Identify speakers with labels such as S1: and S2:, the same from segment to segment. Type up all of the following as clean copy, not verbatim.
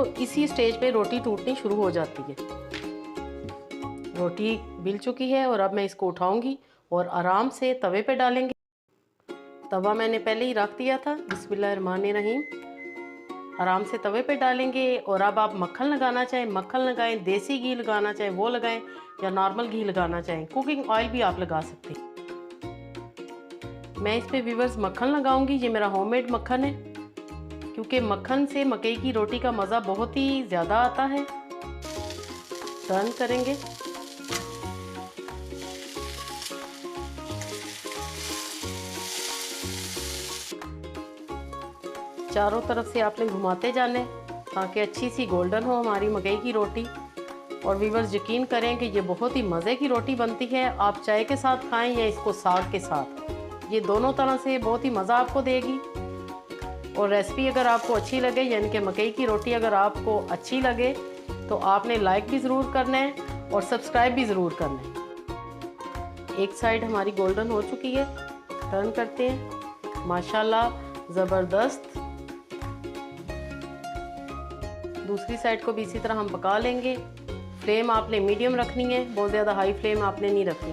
S1: तो इसी स्टेज पे रोटी टूटनी शुरू हो जाती है। रोटी बिल चुकी है और अब मैं इसको उठाऊंगी और आराम से तवे पे डालेंगे। तवा मैंने पहले ही रख दिया था। बिस्मिल्लाहिर्रहमानिर्रहीम। आराम से तवे पे डालेंगे और अब आप मक्खन लगाना चाहें मक्खन लगाएं, देसी घी लगाना चाहें वो लगाएं, या नॉर्मल घी लगाना चाहें, कुकिंग ऑयल भी आप लगा सकते हैं। मैं इस पे व्यूअर्स मक्खन लगाऊंगी। ये मेरा होममेड मक्खन है, क्योंकि मक्खन से मकई की रोटी का मज़ा बहुत ही ज़्यादा आता है। टर्न करेंगे। चारों तरफ से आपने घुमाते जाने ताकि अच्छी सी गोल्डन हो हमारी मकई की रोटी। और व्यूअर्स यकीन करें कि ये बहुत ही मज़े की रोटी बनती है। आप चाय के साथ खाएं या इसको साग के साथ, ये दोनों तरह से बहुत ही मज़ा आपको देगी। और रेसिपी अगर आपको अच्छी लगे, यानी कि मकई की रोटी अगर आपको अच्छी लगे, तो आपने लाइक भी ज़रूर करना है और सब्सक्राइब भी ज़रूर करना है। एक साइड हमारी गोल्डन हो चुकी है, टर्न करते हैं। माशाल्लाह ज़बरदस्त। दूसरी साइड को भी इसी तरह हम पका लेंगे। फ्लेम आपने मीडियम रखनी है, बहुत ज़्यादा हाई फ्लेम आपने नहीं रखनी।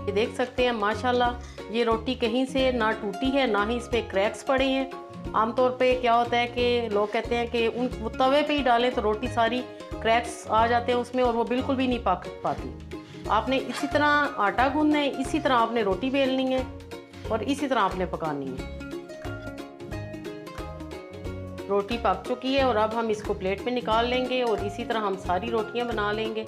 S1: ये देख सकते हैं माशाल्लाह ये रोटी कहीं से ना टूटी है, ना ही इस पर क्रैक्स पड़े हैं। आमतौर पे क्या होता है कि लोग कहते हैं कि उन तवे पे ही डालें तो रोटी सारी क्रैक्स आ जाते हैं उसमें और वो बिल्कुल भी नहीं पक पाती। आपने इसी तरह आटा गूंदना है, इसी तरह आपने रोटी बेलनी है और इसी तरह आपने पकानी है। रोटी पक चुकी है और अब हम इसको प्लेट में निकाल लेंगे और इसी तरह हम सारी रोटियां बना लेंगे।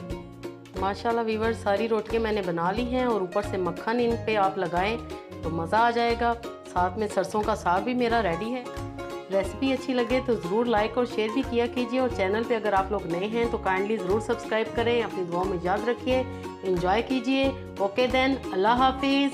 S1: माशाल्लाह व्यूअर्स सारी रोटियां मैंने बना ली हैं और ऊपर से मक्खन इन पे आप लगाएं तो मज़ा आ जाएगा। साथ में सरसों का साग भी मेरा रेडी है। रेसिपी अच्छी लगे तो ज़रूर लाइक और शेयर भी किया कीजिए और चैनल पे अगर आप लोग नए हैं तो काइंडली ज़रूर सब्सक्राइब करें। अपनी दुआओं में याद रखिए, एंजॉय कीजिए। ओके देन, अल्लाह हाफिज़।